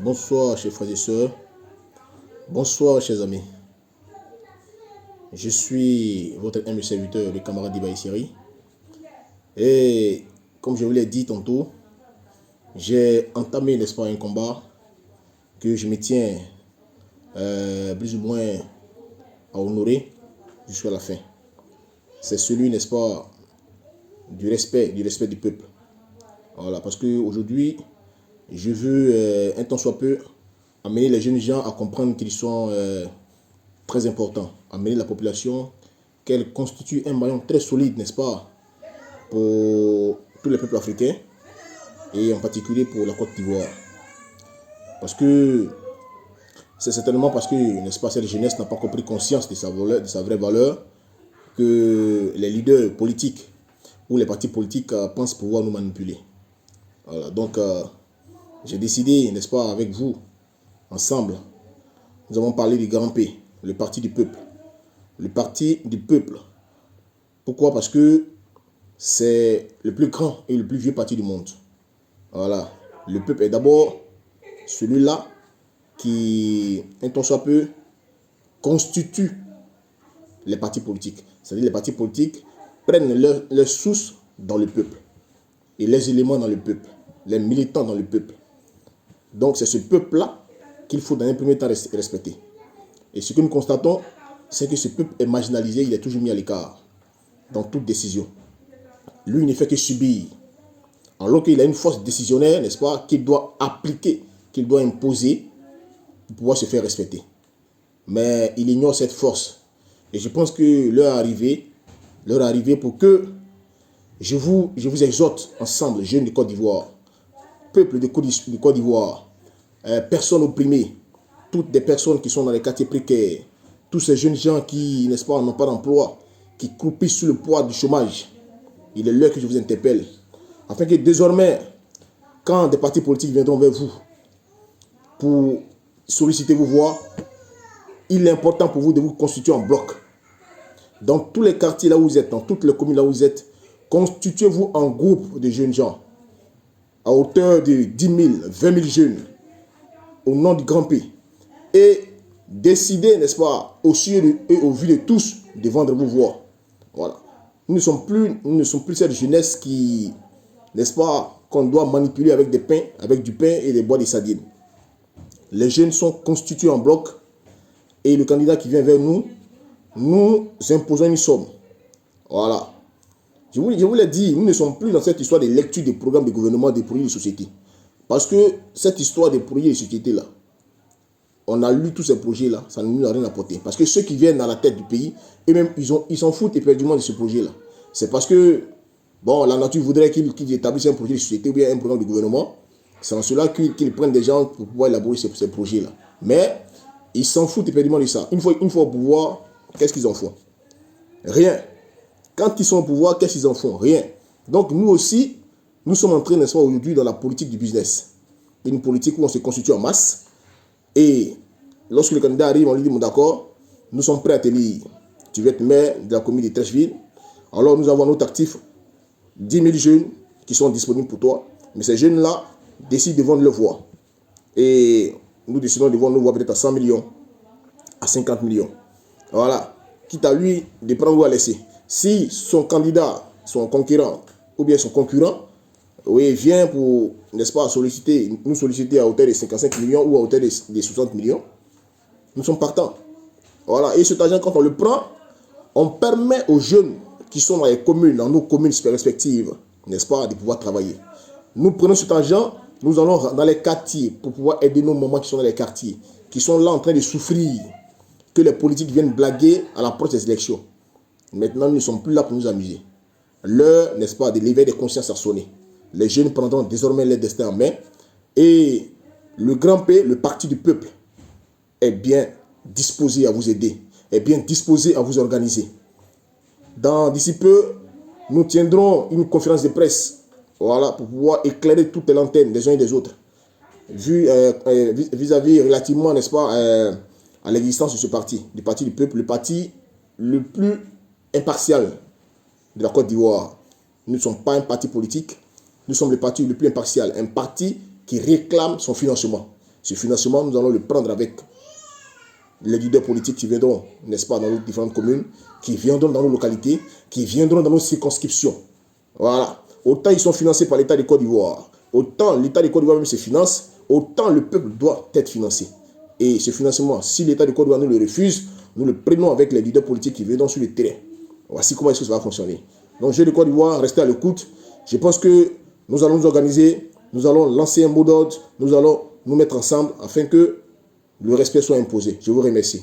Bonsoir, chers frères et sœurs. Bonsoir, chers amis. Je suis votre humble serviteur, le camarade d'Ibaï Siri. Et comme je vous l'ai dit tantôt, j'ai entamé, n'est-ce pas, un combat que je me tiens plus ou moins à honorer jusqu'à la fin. C'est celui, n'est-ce pas, du respect du peuple. Voilà, parce qu'aujourd'hui, je veux, un tant soit peu, amener les jeunes gens à comprendre qu'ils sont très importants. Amener la population qu'elle constitue un maillon très solide, n'est-ce pas, pour tous les peuples africains et en particulier pour la Côte d'Ivoire. Parce que c'est certainement parce que, n'est-ce pas, cette jeunesse n'a pas encore pris conscience de sa vraie valeur que les leaders politiques ou les partis politiques pensent pouvoir nous manipuler. Voilà, donc j'ai décidé, n'est-ce pas, avec vous, ensemble, nous avons parlé du Grand P, le parti du peuple. Le parti du peuple. Pourquoi? Parce que c'est le plus grand et le plus vieux parti du monde. Voilà. Le peuple est d'abord celui-là qui, un tant soit peu, constitue les partis politiques. C'est-à-dire les partis politiques prennent leur source dans le peuple. Et les éléments dans le peuple. Les militants dans le peuple. Donc c'est ce peuple-là qu'il faut dans un premier temps respecter. Et ce que nous constatons, c'est que ce peuple est marginalisé, il est toujours mis à l'écart dans toute décision. Lui, il ne fait que subir. Alors qu'il a une force décisionnaire, n'est-ce pas, qu'il doit appliquer, qu'il doit imposer pour pouvoir se faire respecter. Mais il ignore cette force. Et je pense que l'heure est arrivée pour que je vous exhorte ensemble, jeunes de Côte d'Ivoire, peuple de Côte d'Ivoire, personnes opprimées, toutes des personnes qui sont dans les quartiers précaires, tous ces jeunes gens qui, n'est-ce pas, n'ont pas d'emploi, qui croupissent sous le poids du chômage. Il est l'heure que je vous interpelle. Afin que désormais, quand des partis politiques viendront vers vous pour solliciter vos voix, il est important pour vous de vous constituer en bloc. Dans tous les quartiers là où vous êtes, dans toutes les communes là où vous êtes, constituez-vous en groupe de jeunes gens, à hauteur de 10 000, 20 000 jeunes, au nom du Grand P. Et décidez, n'est-ce pas, au su et au vu de tous, de vendre vos voix. Voilà. Nous ne sommes plus cette jeunesse qui, n'est-ce pas, qu'on doit manipuler avec du pain et des bois de sardines. Les jeunes sont constitués en bloc et le candidat qui vient vers nous, nous imposons une somme. Voilà. Je vous l'ai dit, nous ne sommes plus dans cette histoire de lecture des programmes de gouvernement des projets de société. Parce que cette histoire des projets de société là, on a lu tous ces projets-là, ça ne nous a rien apporté. Parce que ceux qui viennent dans la tête du pays, eux-mêmes, ils s'en foutent éperdument de ce projet-là. C'est parce que, bon, la nature voudrait qu'ils établissent un projet de société ou bien un programme de gouvernement. C'est en cela qu'ils prennent des gens pour pouvoir élaborer ces projets-là. Mais, ils s'en foutent éperdument de ça. Une fois au pouvoir, qu'est-ce qu'ils en font? Rien. Quand ils sont au pouvoir, qu'est-ce qu'ils en font? Rien. Donc, nous aussi, nous sommes entrés, n'est-ce pas, aujourd'hui dans la politique du business. Une politique où on se constitue en masse. Et lorsque le candidat arrive, on lui dit, bon d'accord, nous sommes prêts à te lire. Tu veux être maire de la commune de Trècheville. Alors nous avons notre actif 10 000 jeunes qui sont disponibles pour toi. Mais ces jeunes-là décident de vendre leur voix. Et nous décidons de vendre nos voix peut-être à 100 millions, à 50 millions. Voilà. Quitte à lui de prendre ou à laisser. Si son candidat, son concurrent ou bien son concurrent, oui, vient pour, n'est-ce pas, nous solliciter à hauteur de 55 millions ou à hauteur de 60 millions, nous sommes partants. Voilà. Et cet argent, quand on le prend, on permet aux jeunes qui sont dans les communes, dans nos communes respectives, n'est-ce pas, de pouvoir travailler. Nous prenons cet argent, nous allons dans les quartiers pour pouvoir aider nos mamans qui sont dans les quartiers, qui sont là en train de souffrir, que les politiques viennent blaguer à l'approche des élections. Maintenant, nous ne sommes plus là pour nous amuser. L'heure, n'est-ce pas, de l'éveil des consciences a sonné. Les jeunes prendront désormais leur destin en main. Et le Grand P, le parti du peuple, est bien disposé à vous aider, est bien disposé à vous organiser. D'ici peu, nous tiendrons une conférence de presse, voilà, pour pouvoir éclairer toutes les lanternes des uns et des autres, vis-à-vis relativement, n'est-ce pas, à l'existence de ce parti, du parti du peuple, le parti le plus impartial de la Côte d'Ivoire. Nous ne sommes pas un parti politique. Nous sommes le parti le plus impartial, un parti qui réclame son financement. Ce financement, nous allons le prendre avec les leaders politiques qui viendront, n'est-ce pas, dans nos différentes communes, qui viendront dans nos localités, qui viendront dans nos circonscriptions. Voilà. Autant ils sont financés par l'État de Côte d'Ivoire, autant l'État de Côte d'Ivoire même se finance, autant le peuple doit être financé. Et ce financement, si l'État de Côte d'Ivoire nous le refuse, nous le prenons avec les leaders politiques qui viendront sur le terrain. Voici comment est-ce que ça va fonctionner. Donc, Jeux de Côte d'Ivoire, restez à l'écoute. Je pense que nous allons nous organiser, nous allons lancer un mot d'ordre, nous allons nous mettre ensemble afin que le respect soit imposé. Je vous remercie.